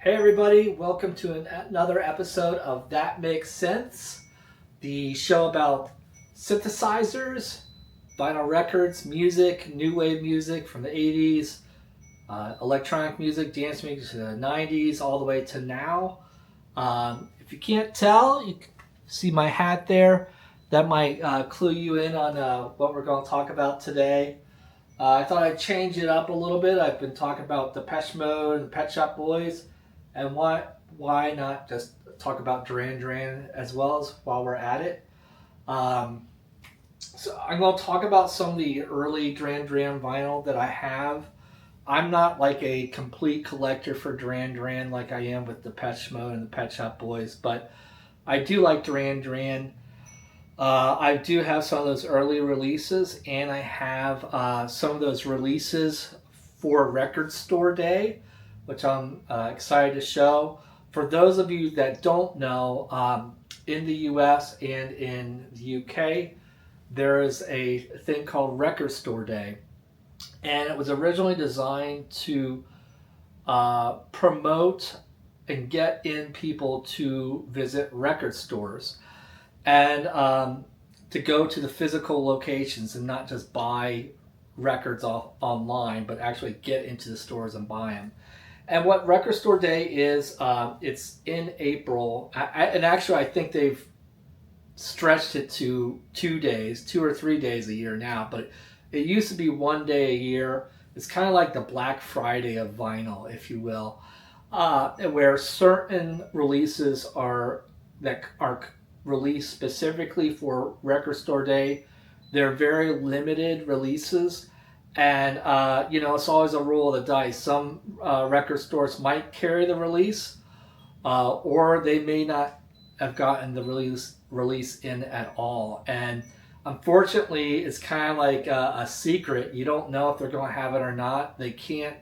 Hey everybody, welcome to another episode of That Makes Synths, the show about synthesizers, vinyl records, music, new wave music from the 80s, electronic music, dance music to the 90s, all the way to now. If you can't tell, you can see my hat there. That might clue you in on what we're going to talk about today. I thought I'd change it up a little bit. I've been talking about Depeche Mode and Pet Shop Boys, and why not just talk about Duran Duran as well as while we're at it. Um, so I'm going to talk about some of the early Duran Duran vinyl that I have. I'm not like a complete collector for Duran Duran like I am with Depeche Mode and the Pet Shop Boys, but I do like Duran Duran. I do have some of those early releases, and I have some of those releases for Record Store Day, which I'm excited to show. For those of you that don't know, in the US and in the UK, there is a thing called Record Store Day, and it was originally designed to promote and get in people to visit record stores and to go to the physical locations and not just buy records off online, but actually get into the stores and buy them. And what Record Store Day is, it's in April, and actually I think they've stretched it to 2 days, 2 or 3 days a year now, but it used to be one day a year. It's kind of like the Black Friday of vinyl, if you will, where certain releases that are released specifically for Record Store Day. They're very limited releases, and it's always a roll of the dice. Some record stores might carry the release, or they may not have gotten the release in at all. And unfortunately, it's kind of like a secret. You don't know if they're going to have it or not. They can't.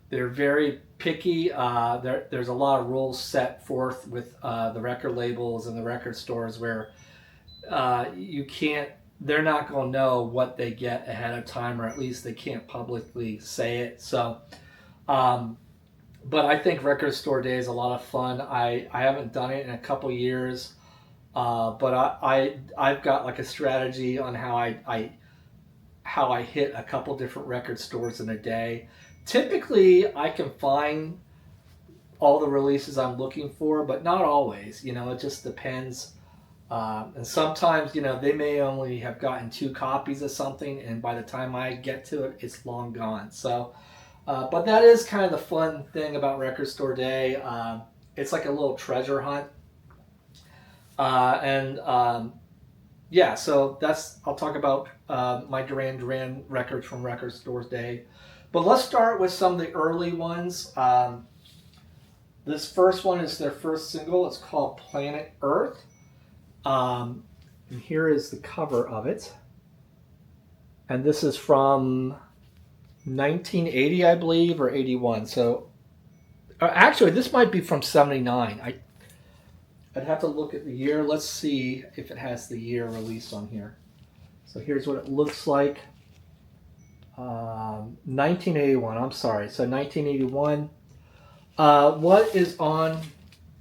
They're very picky. There's a lot of rules set forth with the record labels and the record stores where you can't. They're not going to know what they get ahead of time, or at least they can't publicly say it. So, but I think Record Store Day is a lot of fun. I haven't done it in a couple years, but I've got like a strategy on how I hit a couple different record stores in a day. Typically, I can find all the releases I'm looking for, but not always. It just depends. And sometimes, they may only have gotten 2 copies of something, and by the time I get to it, it's long gone. So, but that is kind of the fun thing about Record Store Day. It's like a little treasure hunt. Yeah, so I'll talk about my Duran Duran records from Record Store Day. But let's start with some of the early ones. This first one is their first single. It's called Planet Earth. And here is the cover of it. And this is from 1980, I believe, or 81. So, actually, this might be from 79. I'd have to look at the year. Let's see if it has the year released on here. So here's what it looks like. 1981, I'm sorry. So 1981. What is on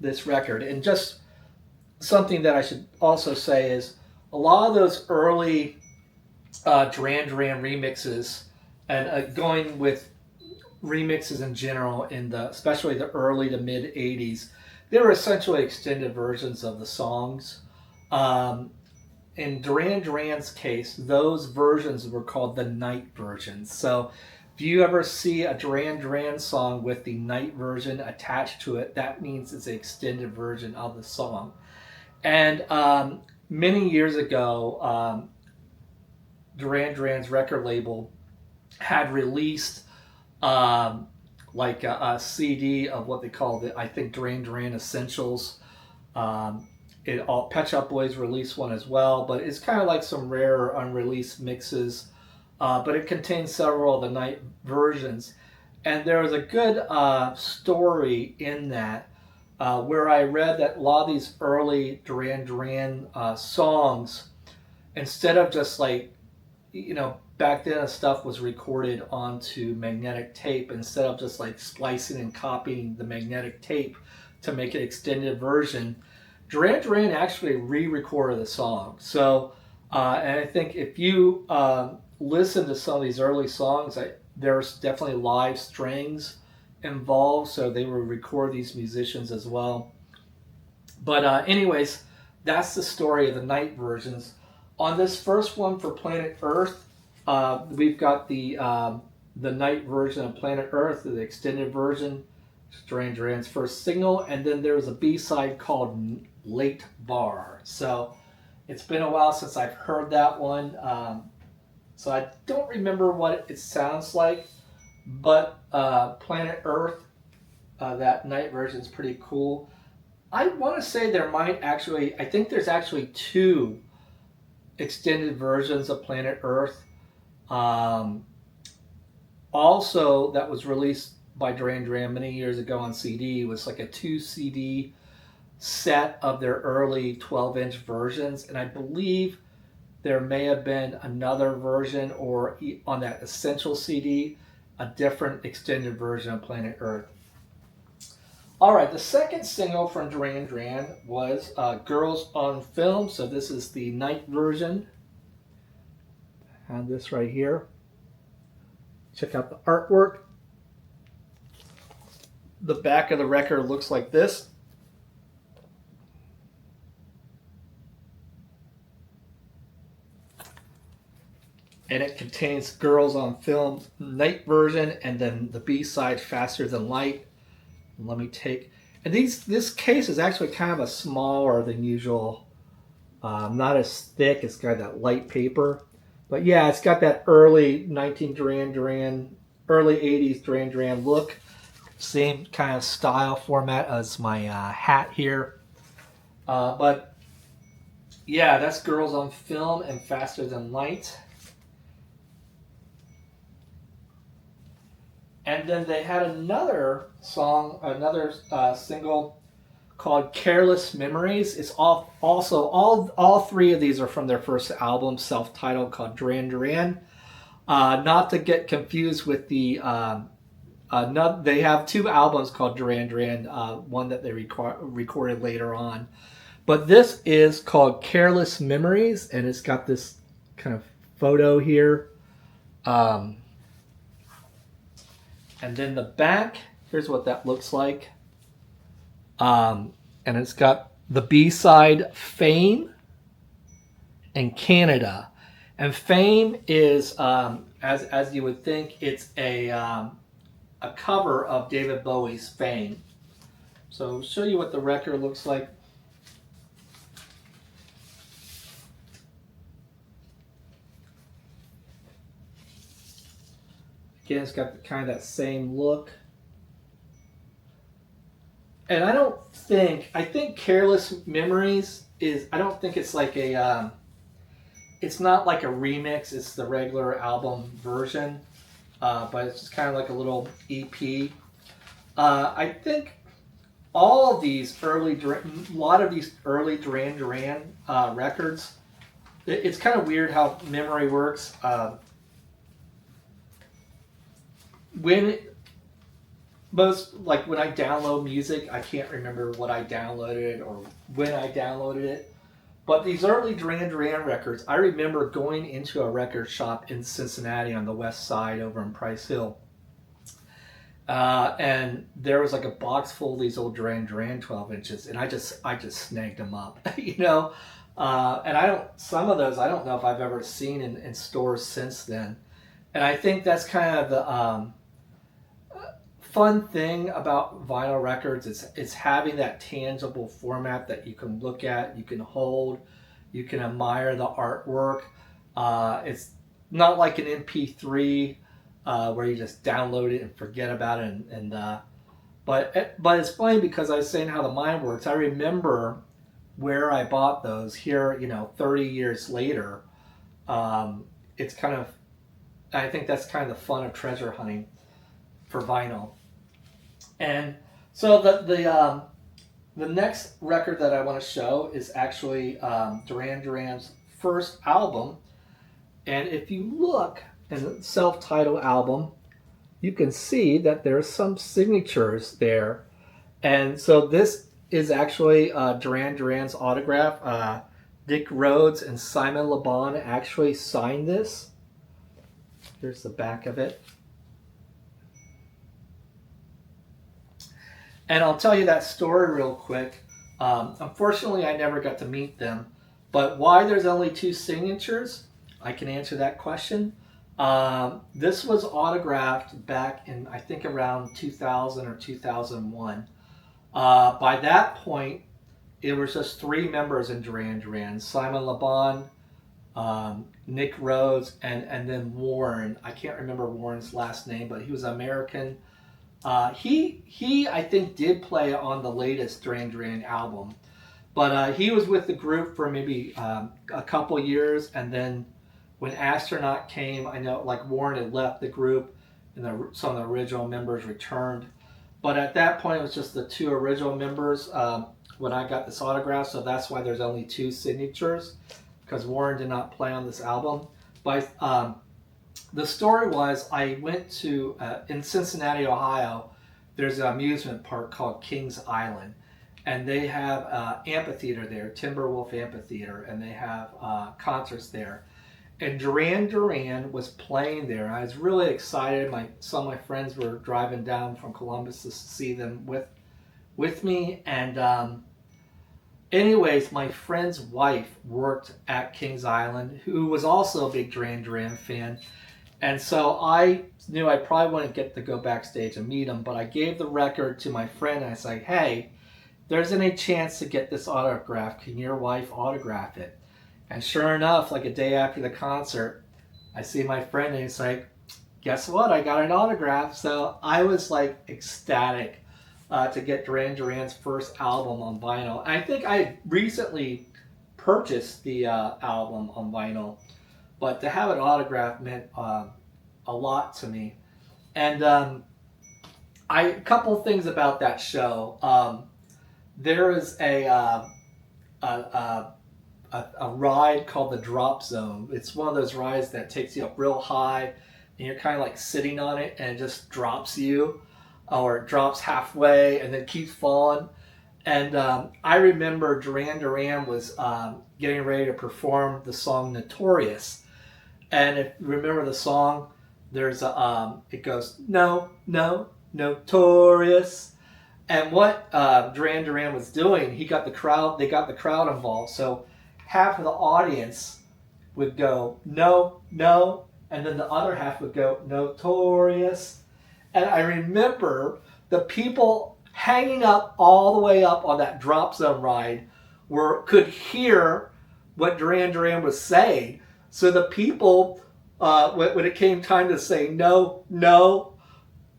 this record? And just something that I should also say is a lot of those early Duran Duran remixes, and going with remixes in general, especially the early to mid 80s, they were essentially extended versions of the songs. In Duran Duran's case, those versions were called the night versions. So if you ever see a Duran Duran song with the night version attached to it, that means it's an extended version of the song. And many years ago, Duran Duran's record label had released like a CD of what they called it, I think, Duran Duran Essentials. Pet Shop Boys released one as well, but it's kind of like some rare or unreleased mixes. But it contains several of the night versions. And there was a good story in that where I read that a lot of these early Duran Duran songs, instead of just like, back then stuff was recorded onto magnetic tape instead of just like splicing and copying the magnetic tape to make an extended version. Duran Duran actually re-recorded the song. So, and I think if you listen to some of these early songs, there's definitely live strings involved, so they will record these musicians as well. But anyways, that's the story of the night versions. On this first one for Planet Earth, we've got the night version of Planet Earth, the extended version, Duran Duran's first single, and then there's a B-side called Late Bar. So it's been a while since I've heard that one, so I don't remember what it sounds like, but Planet Earth, that night version is pretty cool. I want to say I think there's actually two extended versions of Planet Earth. Also, that was released by Duran Duran many years ago on CD. It was like a 2 CD set of their early 12-inch versions, and I believe there may have been another version, or on that Essential CD, a different extended version of Planet Earth. All right, the second single from Duran Duran was Girls on Film. So this is the night version. I have this right here. Check out the artwork. The back of the record looks like this. And it contains Girls on Film night version, and then the B-side Faster Than Light. Let me take, and this case is actually kind of a smaller than usual, not as thick. It's got that light paper, but yeah, it's got that early 19 Duran Duran, early 80s Duran Duran look. Same kind of style format as my hat here, but yeah, that's Girls on Film and Faster Than Light. And then they had another song, another single called Careless Memories. It's all three of these are from their first album, self-titled, called Duran Duran. Not to get confused with they have two albums called Duran Duran, one that they recorded later on. But this is called Careless Memories, and it's got this kind of photo here. And then the back, here's what that looks like. And it's got the B-side, Fame, and Canada. And Fame is, as you would think, it's a cover of David Bowie's Fame. So I'll show you what the record looks like. Again, it's got kind of that same look. And I think Careless Memories I don't think it's like it's not like a remix, it's the regular album version. But it's just kind of like a little EP. I think a lot of these early Duran Duran records, it's kind of weird how memory works. When I download music, I can't remember what I downloaded or when I downloaded it. But these early Duran Duran records, I remember going into a record shop in Cincinnati on the west side over in Price Hill. And there was like a box full of these old Duran Duran 12 inches, and I just snagged them up, and some of those I don't know if I've ever seen in stores since then. And I think that's kind of the fun thing about vinyl records. It's having that tangible format that you can look at, you can hold, you can admire the artwork. It's not like an MP3 where you just download it and forget about it. But it's funny because I was saying how the mind works. I remember where I bought those here, 30 years later. It's kind of, I think that's kind of the fun of treasure hunting for vinyl. And so the next record that I want to show is actually Duran Duran's first album, And if you look in the self-titled album, you can see that there's some signatures there. And so this is actually Duran Duran's autograph. Dick Rhodes and Simon Le Bon actually signed this. Here's the back of it. And I'll tell you that story real quick. Unfortunately, I never got to meet them. But why there's only 2 signatures, I can answer that question. This was autographed back in, I think, around 2000 or 2001. By that point, it was just 3 members in Duran Duran: Simon Le Bon, Nick Rhodes, and then Warren. I can't remember Warren's last name, but he was American. He I think did play on the latest Duran Duran album, but he was with the group for maybe a couple years, and then when Astronaut came, I know like Warren had left the group, and some of the original members returned. But at that point, it was just the 2 original members when I got this autograph, so that's why there's only 2 signatures, because Warren did not play on this album. But the story was, I went to, in Cincinnati, Ohio, there's an amusement park called Kings Island. And they have amphitheater there, Timberwolf Amphitheater, and they have concerts there. And Duran Duran was playing there. I was really excited. Some of my friends were driving down from Columbus to see them with me. And anyways, my friend's wife worked at Kings Island, who was also a big Duran Duran fan. And so I knew I probably wouldn't get to go backstage and meet him, but I gave the record to my friend, and I said, hey, there's any chance to get this autograph? Can your wife autograph it? And sure enough, like a day after the concert, I see my friend, and he's like, guess what? I got an autograph. So I was like ecstatic to get Duran Duran's first album on vinyl. I think I recently purchased the album on vinyl, but to have an autograph meant a lot to me. And a couple things about that show. There is a ride called the Drop Zone. It's one of those rides that takes you up real high, and you're kind of like sitting on it, and it just drops you, or it drops halfway and then keeps falling. And I remember Duran Duran was getting ready to perform the song Notorious. And if you remember the song, there's it goes, no, no, Notorious. And what Duran Duran was doing, they got the crowd involved. So half of the audience would go, no, no, and then the other half would go, Notorious. And I remember the people hanging up all the way up on that Drop Zone ride could hear what Duran Duran was saying. So the people, when it came time to say no, no,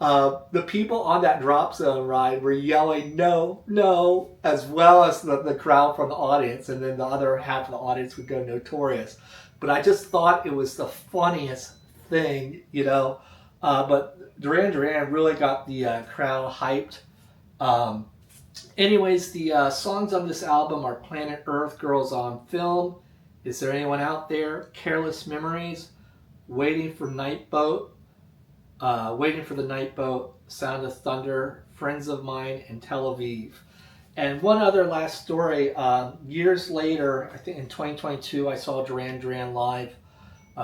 the people on that Drop Zone ride were yelling no, no, as well as the crowd from the audience, and then the other half of the audience would go Notorious. But I just thought it was the funniest thing, you know. But Duran Duran really got the crowd hyped. Anyways, the songs on this album are Planet Earth, Girls on Film, Is There Anyone Out There, Careless Memories, Waiting for the Night Boat, Sound of Thunder, Friends of Mine, and Tel Aviv. And one other last story. Years later, I think in 2022, I saw Duran Duran live.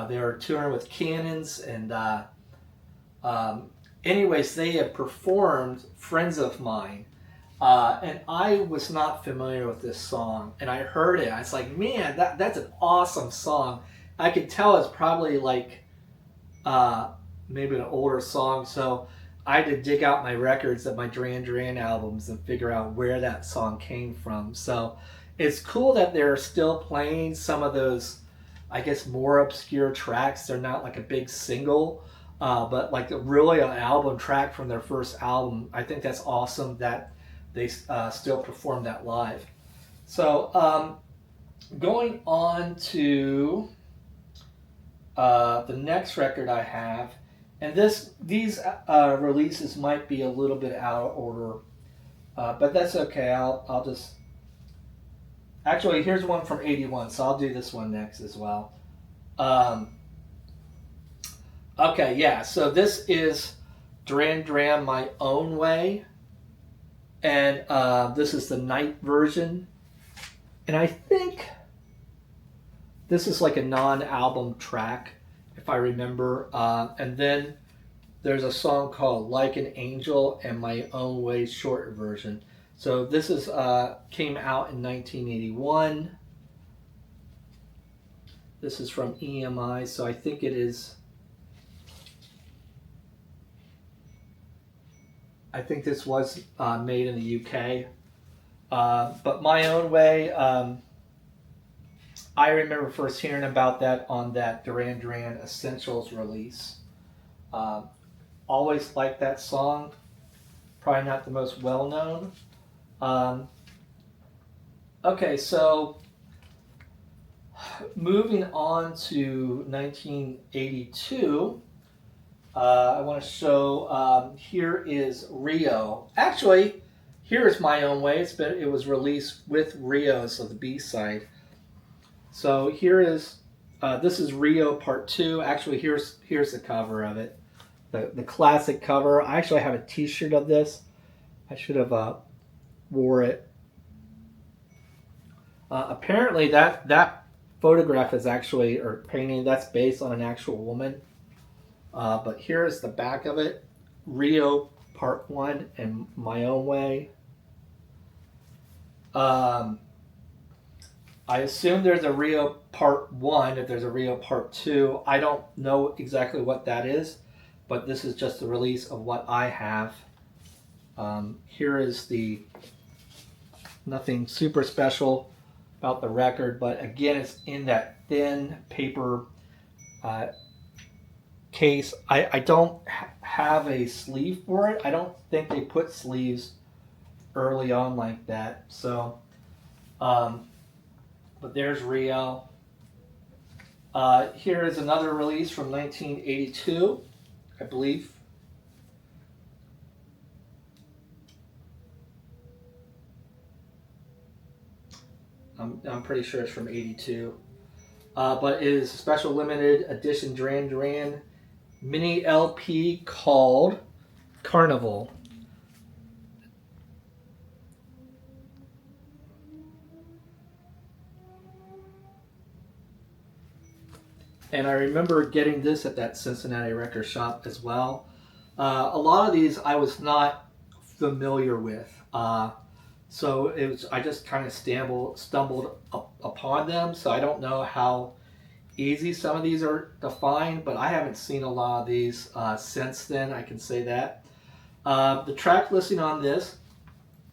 They were touring with Cannons, and anyways, they had performed Friends of Mine. And I was not familiar with this song, and I heard it. I was like, man, that's an awesome song. I could tell it's probably like maybe an older song, so I had to dig out my records of my Duran Duran albums and figure out where that song came from. So it's cool that they're still playing some of those, I guess, more obscure tracks. They're not like a big single, but like really an album track from their first album. I think that's awesome that they still perform that live. So going on to the next record I have, and these releases might be a little bit out of order, but that's okay. I'll just actually, here's one from '81, so I'll do this one next as well. Okay, yeah. So this is Duran Duran My Own Way, and this is the night version. And I think this is like a non-album track, if I remember. And then there's a song called "Like an Angel" and "My Own Way" short version. So this is came out in 1981. This is from EMI, so I think it is. I think this was made in the UK. But My Own Way, I remember first hearing about that on that Duran Duran Essentials release. Uh, Always liked that song. Probably not the most well known. Um, okay, so moving on to 1982, I want to show. Here is Rio. Actually, here is My Own Way. It was released with Rio, so the B side. So here is this is Rio Part Two. Actually, here's the cover of it, the classic cover. I actually have a T-shirt of this. I should have wore it. Apparently, that photograph is actually or painting that's based on an actual woman. But here is the back of it. Rio Part One and My Own Way. Um, I assume there's a Rio Part 1, if there's a Rio Part 2. I don't know exactly what that is, but this is just the release of what I have. Here is the nothing super special about the record, but again, it's in that thin paper uh, case. I don't have a sleeve for it. I don't think they put sleeves early on like that. So, but there's Rio. Here is another release from 1982, I believe. I'm pretty sure it's from 82. But it is a special limited edition Duran Duran mini LP called Carnival. And I remember getting this at that Cincinnati record shop as well. A lot of these I was not familiar with. So it was I just kind of stumbled upon them. So I don't know how easy some of these are to find, but I haven't seen a lot of these since then. I can say that. The track listing on this,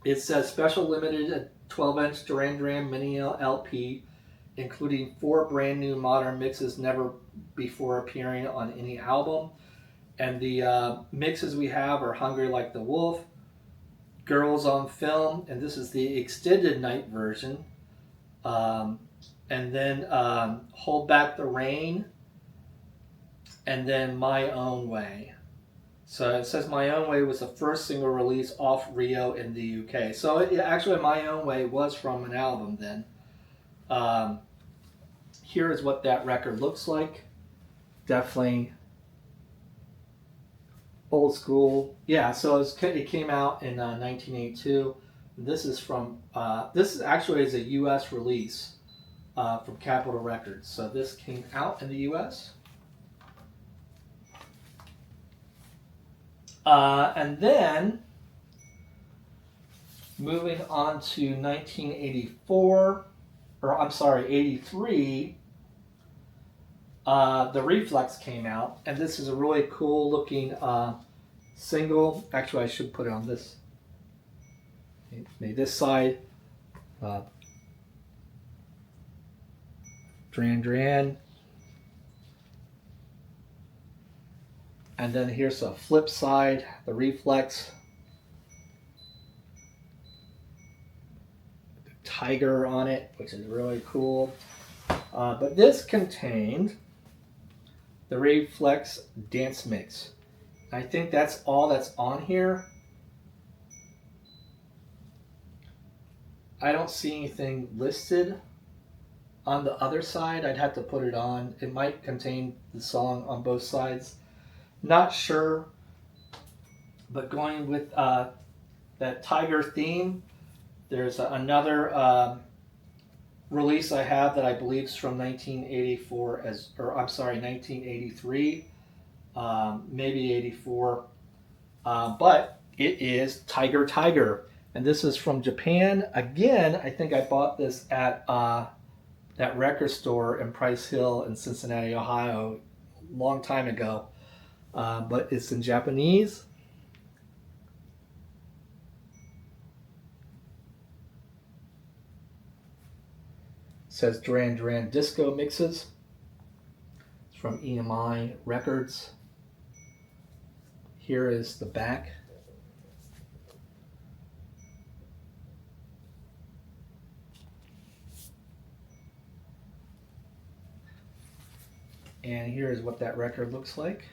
it says special limited 12-inch Duran Duran mini LP, including 4 brand new modern mixes never before appearing on any album. And the mixes we have are Hungry Like the Wolf, Girls on Film, and this is the extended night version. Um, and then Hold Back the Rain, and then My Own Way. So it says My Own Way was the first single release off Rio in the UK. So actually My Own Way was from an album then. Um, Here is what that record looks like. Definitely old school. Yeah, so it came out in 1982. This is from, this is actually is a US release from Capitol Records. So this came out in the US. And then moving on to 1984, or I'm sorry, 83, the Reflex came out, and this is a really cool looking single. Actually, I should put it on this. Maybe this side. Duran Duran. And then here's a flip side, the Reflex. Tiger on it, which is really cool. But this contained the Reflex Dance Mix. I think that's all that's on here. I don't see anything listed on the other side. I'd have to put it on. It might contain the song on both sides. Not sure, but going with that tiger theme, there's another release I have that I believe is from 1984, or I'm sorry, 1983, maybe 84, but it is Tiger Tiger, and this is from Japan. Again, I think I bought this at that record store in Price Hill in Cincinnati, Ohio, a long time ago, but it's in Japanese. It says Duran Duran Disco Mixes. It's from EMI Records. Here is the back. And here is what that record looks like.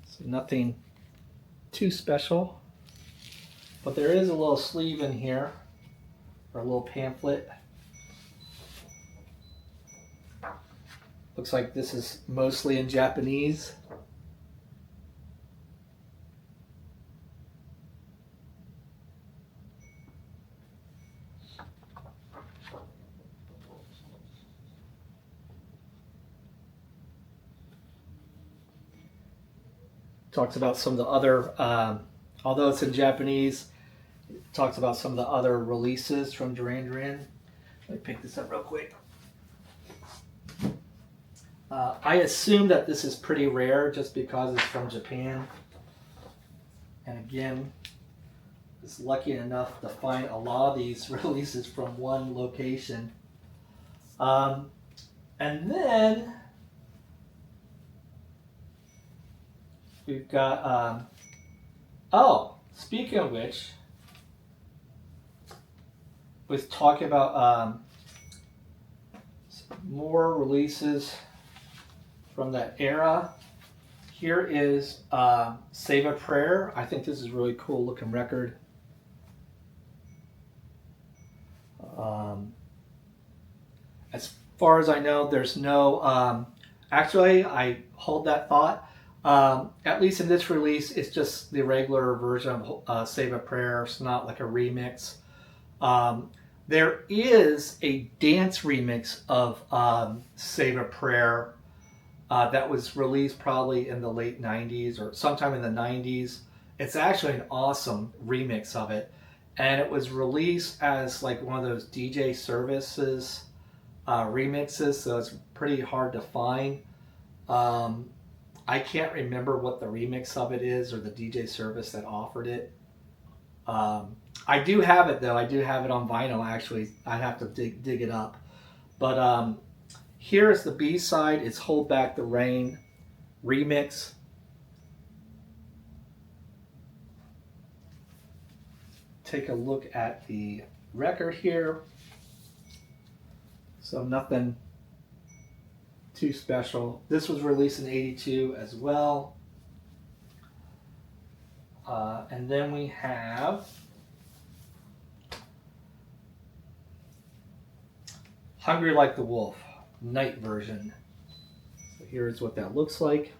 So nothing too special, but there is a little sleeve in here, or a little pamphlet. Looks like this is mostly in Japanese. Talks about some of the other, although it's in Japanese, it talks about some of the other releases from Duran Duran. Let me pick this up real quick. I assume that this is pretty rare just because it's from Japan. And again, I was lucky enough to find a lot of these releases from one location. And then we've got, oh, speaking of which, was talking about more releases from that era. Here is Save a Prayer. I think this is a really cool looking record. As far as I know, there's no, actually, I hold that thought. At least in this release, it's just the regular version of Save a Prayer. It's not like a remix. There is a dance remix of Save a Prayer that was released probably in the late 90s or sometime in the 90s. It's actually an awesome remix of it. And it was released as like one of those DJ services remixes, so it's pretty hard to find. I can't remember what the remix of it is or the DJ service that offered it. I do have it though. I do have it on vinyl actually. I'd have to dig it up. But here is the B-side. It's Hold Back the Rain remix. Take a look at the record here. So nothing too special. This was released in '82 as well. And then we have Hungry Like the Wolf, night version. So here's what that looks like.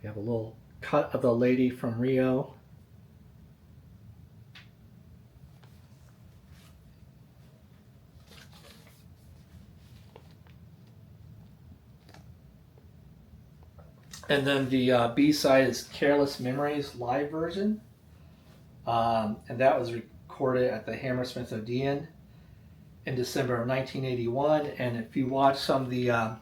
We have a little cut of the lady from Rio. And then the B-side is Careless Memories live version. And that was recorded at the Hammersmith Odeon in December of 1981. And if you watch some of the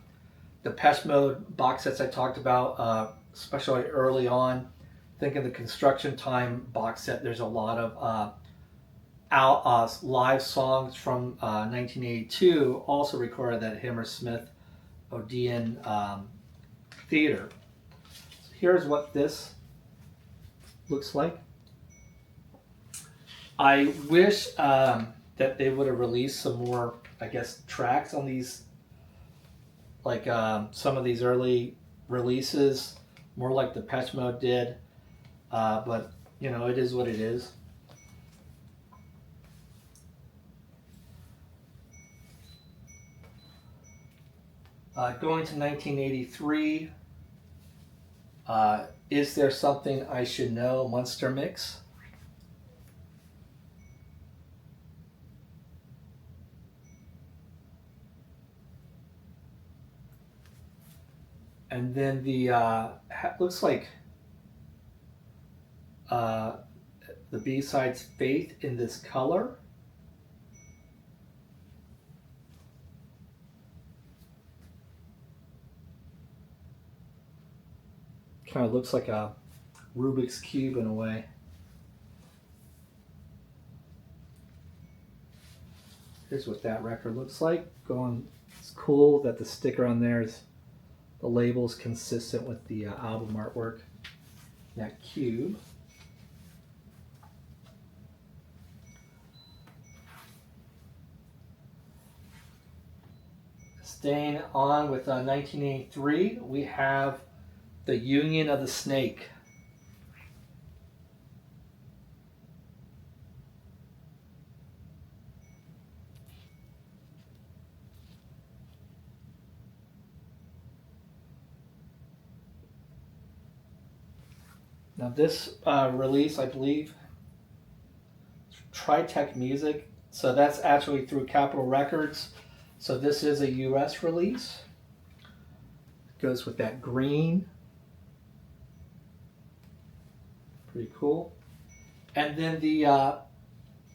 Depeche Mode box sets I talked about, especially early on, think of the Construction Time box set, there's a lot of live songs from 1982, also recorded at Hammersmith Odeon Theater. Here's what this looks like. I wish that they would have released some more, I guess, tracks on these, like some of these early releases, more like Depeche Mode did. But, you know, it is what it is. Going to 1983, Is There Something I Should Know? Monster Mix. And then looks like the B-side's Faith in This Color. Kind of looks like a Rubik's Cube in a way. Here's what that record looks like. It's cool that the sticker on there is, the label's consistent with the album artwork. That cube. Staying on with 1983, we have The Union of the Snake. Now this release, I believe, Tritech Music, so that's actually through Capitol Records. So this is a US release. It goes with that green. Pretty cool. And then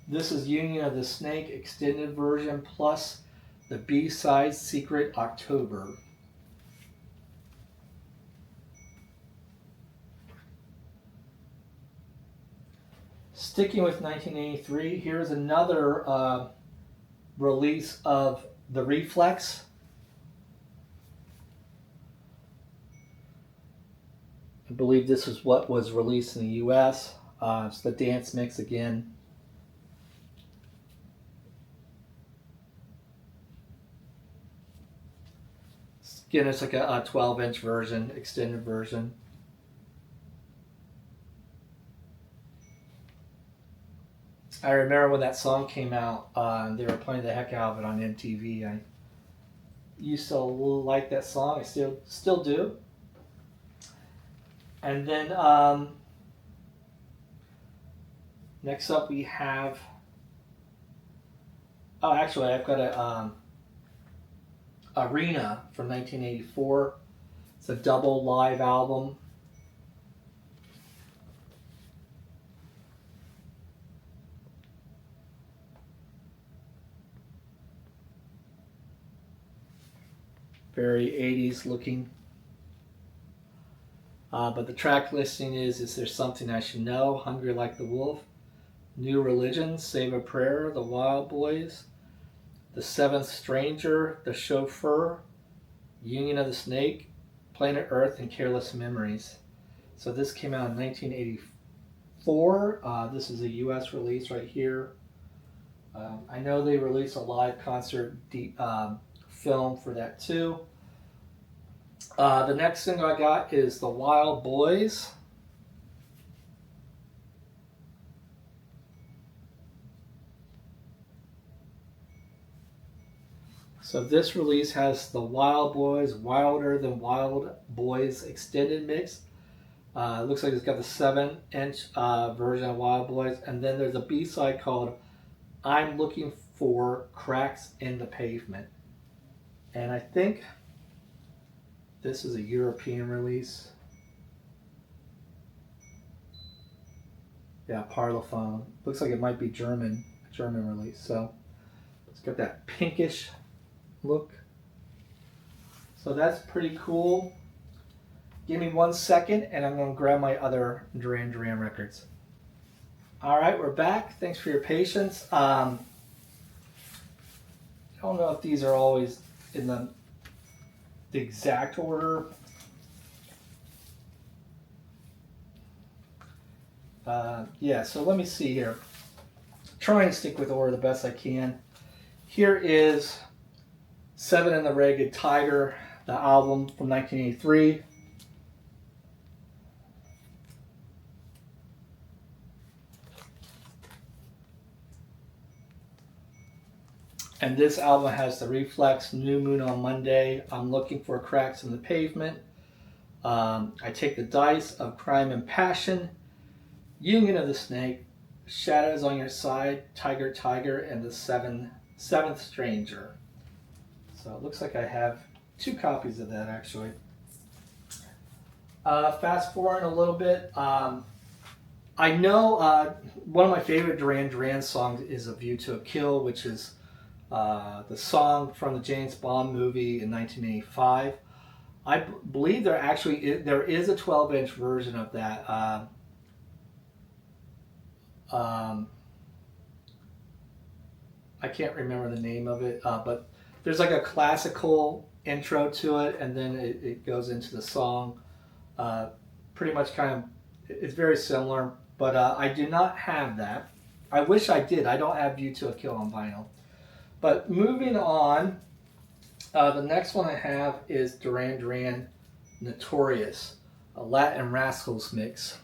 this is Union of the Snake extended version plus the B-side Secret October. Sticking with 1983, here's another release of The Reflex. I believe this is what was released in the US. It's the dance mix again. Again, it's like a 12-inch version, extended version. I remember when that song came out, they were playing the heck out of it on MTV. I used to like that song. I still do. And then next up we have. Oh, actually, I've got a Arena from 1984. It's a double live album. Very 80s looking. But the track listing is There Something I Should Know? Hungry Like the Wolf, New Religion, Save a Prayer, The Wild Boys, The Seventh Stranger, The Chauffeur, Union of the Snake, Planet Earth, and Careless Memories. So this came out in 1984. This is a US release right here. I know they released a live concert film for that too. The next single I got is The Wild Boys. So this release has The Wild Boys, Wilder Than Wild Boys extended mix. It looks like it's got the 7-inch version of Wild Boys, and then there's a B-side called I'm Looking for Cracks in the Pavement. And I think this is a European release. Yeah, Parlophone. Looks like it might be German release. So it's got that pinkish look. So that's pretty cool. Give me 1 second and I'm going to grab my other Duran Duran records. All right, we're back. Thanks for your patience. I don't know if these are always in the exact order. Yeah, so let me see here. Try and stick with order the best I can. Here is Seven and the Ragged Tiger, the album from 1983. And this album has The Reflex, New Moon on Monday, I'm Looking for Cracks in the Pavement, I Take the Dice of Crime and Passion, Union of the Snake, Shadows on Your Side, Tiger Tiger, and The Seventh Stranger. So it looks like I have 2 copies of that actually. Fast forward a little bit. I know one of my favorite Duran Duran songs is A View to a Kill, which is the song from the James Bond movie in 1985. I believe there is a 12-inch version of that. I can't remember the name of it, but there's like a classical intro to it, and then it goes into the song. Pretty much kind of, it's very similar, but I do not have that. I wish I did. I don't have View to a Kill on vinyl. But moving on, the next one I have is Duran Duran Notorious, a Latin Rascals mix.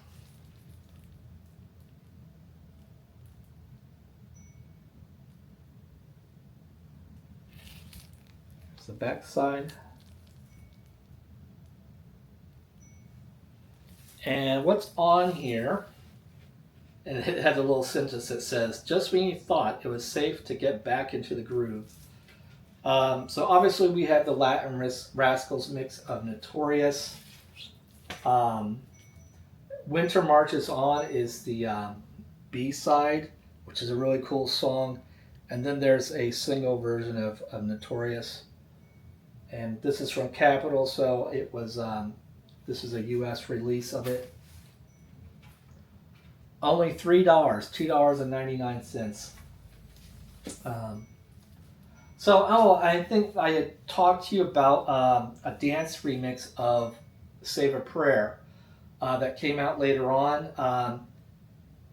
It's the back side. And what's on here, and it has a little sentence that says, just when you thought it was safe to get back into the groove. So obviously we have the Latin Rascals mix of Notorious. Winter Marches On is the B-side, which is a really cool song. And then there's a single version of Notorious. And this is from Capitol, so it was... this is a U.S. release of it. Only $3, $2.99. I think I had talked to you about a dance remix of Save a Prayer that came out later on.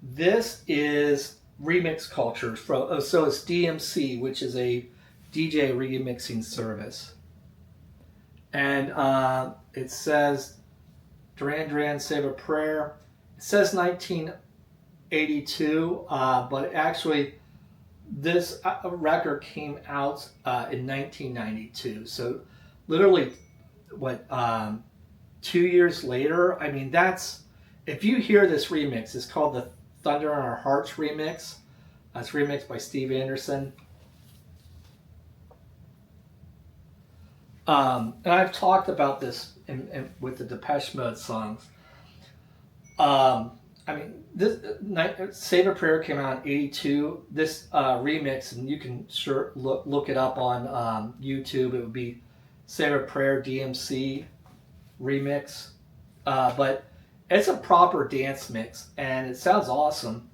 This is remix culture. So it's DMC, which is a DJ remixing service. And it says Duran Duran Save a Prayer. It says 1982, but actually this record came out in 1992. So literally, 2 years later? I mean, that's, if you hear this remix, it's called the Thunder in Our Hearts remix. It's remixed by Steve Anderson. And I've talked about this with the Depeche Mode songs. I mean, this Save a Prayer came out in '82. This remix, and you can look it up on YouTube. It would be Save a Prayer DMC remix. But it's a proper dance mix, and it sounds awesome.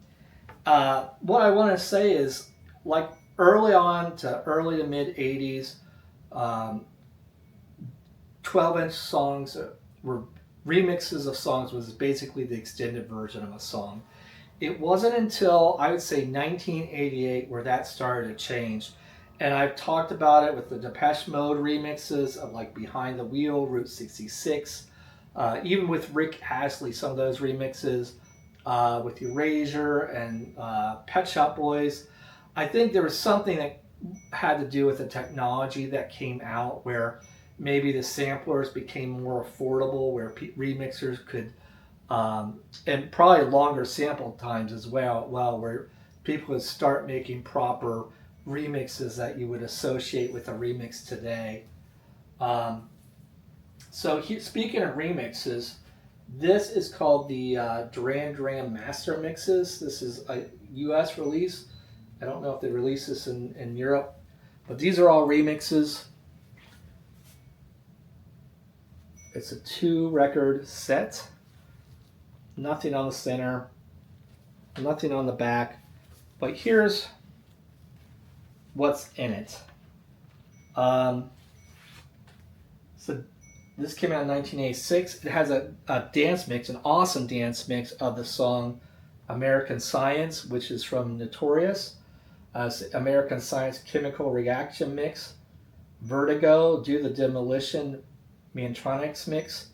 What I want to say is, like early to mid '80s. 12-inch songs were remixes of songs, was basically the extended version of a song. It wasn't until, I would say, 1988 where that started to change. And I've talked about it with the Depeche Mode remixes of like Behind the Wheel, Route 66, even with Rick Astley, some of those remixes, with Erasure and Pet Shop Boys. I think there was something that had to do with the technology that came out where maybe the samplers became more affordable, where remixers could, and probably longer sample times as well, where people would start making proper remixes that you would associate with a remix today. Speaking of remixes, this is called the Duran Duran Master Mixes. This is a US release. I don't know if they release this in Europe, but these are all remixes. It's a 2-record set. Nothing on the center, nothing on the back, but here's what's in it. So this came out in 1986. It has a dance mix, an awesome dance mix of the song American Science, which is from Notorious. American Science Chemical Reaction Mix. Vertigo, Do the Demolition Mantronics Mix.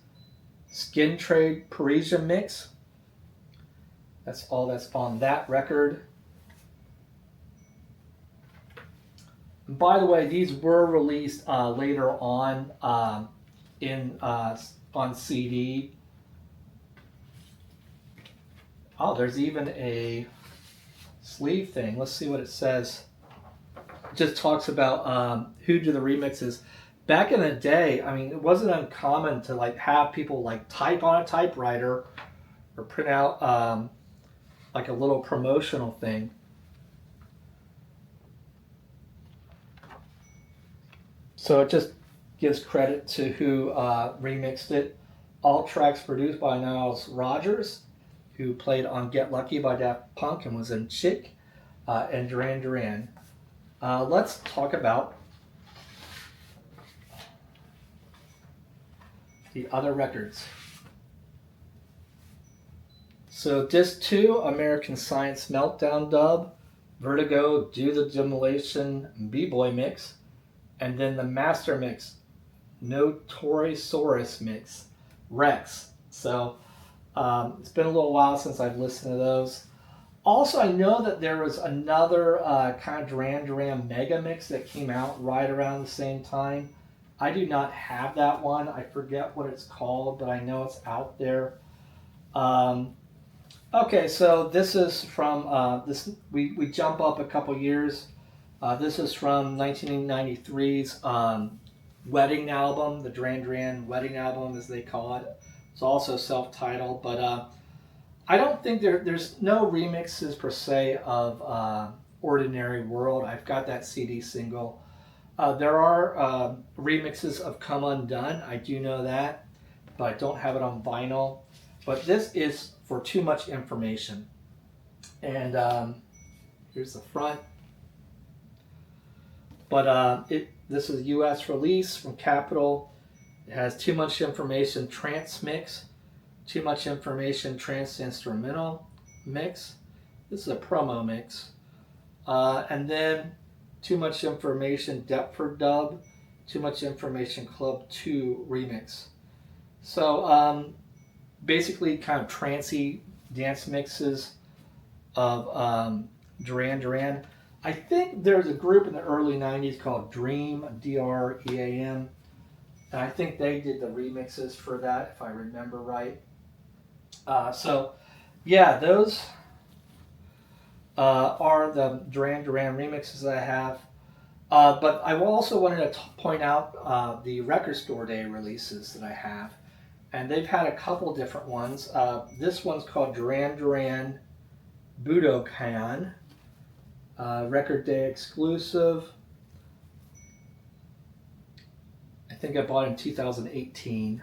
Skin Trade Parisian Mix. That's all that's on that record. By the way, these were released later on in on CD. Oh, there's even a sleeve thing. Let's see what it says. It just talks about who do the remixes. Back in the day, I mean, it wasn't uncommon to like have people like type on a typewriter or print out like a little promotional thing. So it just gives credit to who remixed it. All tracks produced by Niles Rodgers, who played on Get Lucky by Daft Punk and was in Chick, and Duran Duran. Let's talk about the other records. So disc 2, American Science Meltdown dub, Vertigo, Do the Demolition B-Boy mix, and then the master mix, Notorious mix, Rex. So it's been a little while since I've listened to those. Also, I know that there was another kind of Duran Duran mega mix that came out right around the same time. I do not have that one. I forget what it's called, but I know it's out there. Okay, so this is from this. We jump up a couple years. This is from 1993's wedding album, the Duran Duran wedding album, as they call it. It's also self-titled, but I don't think there's no remixes per se of Ordinary World. I've got that CD single. There are remixes of Come Undone. I do know that, but I don't have it on vinyl. But this is for Too Much Information. And here's the front. But this is a U.S. release from Capitol. It has Too Much Information Trance Mix, Too Much Information Trance Instrumental Mix. This is a promo mix. And then Too Much Information Deptford Dub, Too Much Information Club 2 Remix. So basically kind of trancey dance mixes of Duran Duran. I think there's a group in the early 90s called Dream, D-R-E-A-M, and I think they did the remixes for that, if I remember right. So, yeah, those are the Duran Duran remixes that I have. But I also wanted to point out the Record Store Day releases that I have. And they've had a couple different ones. This one's called Duran Duran Budokan. Record Day exclusive. I think I bought it in 2018.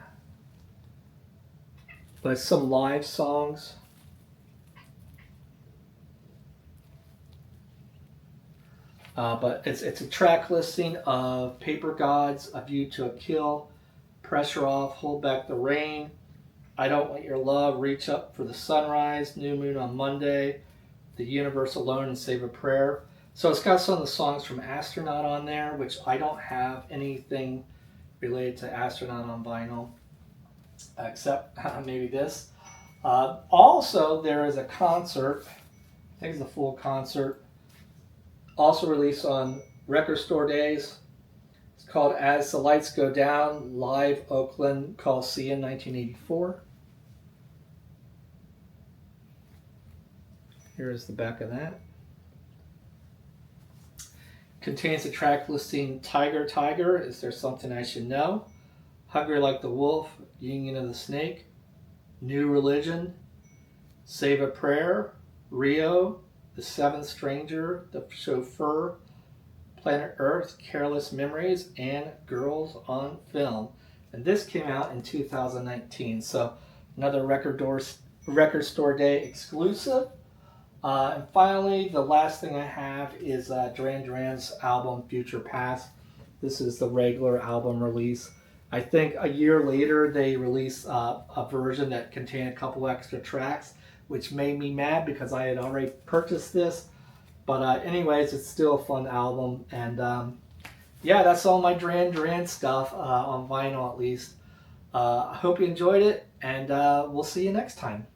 But some live songs. But it's a track listing of Paper Gods, A View to a Kill, Pressure Off, Hold Back the Rain, I Don't Want Your Love, Reach Up for the Sunrise, New Moon on Monday, The Universe Alone, and Save a Prayer. So it's got some of the songs from Astronaut on there, which I don't have anything related to Astronaut on vinyl, except maybe this. Also, there is a concert, I think it's a full concert, also released on Record Store Days. It's called As the Lights Go Down, Live Oakland Coliseum 1984. Here's the back of that. Contains a track listing Tiger Tiger, Is There Something I Should Know? Hungry Like the Wolf, Union of the Snake, New Religion, Save a Prayer, Rio, The Seventh Stranger, The Chauffeur, Planet Earth, Careless Memories, and Girls on Film. And this came out in 2019, so another Record Store Day exclusive. And finally, the last thing I have is Duran Duran's album Future Past. This is the regular album release. I think a year later they released a version that contained a couple extra tracks, which made me mad because I had already purchased this. But anyways, it's still a fun album. And yeah, that's all my Duran Duran stuff on vinyl at least. I hope you enjoyed it, and we'll see you next time.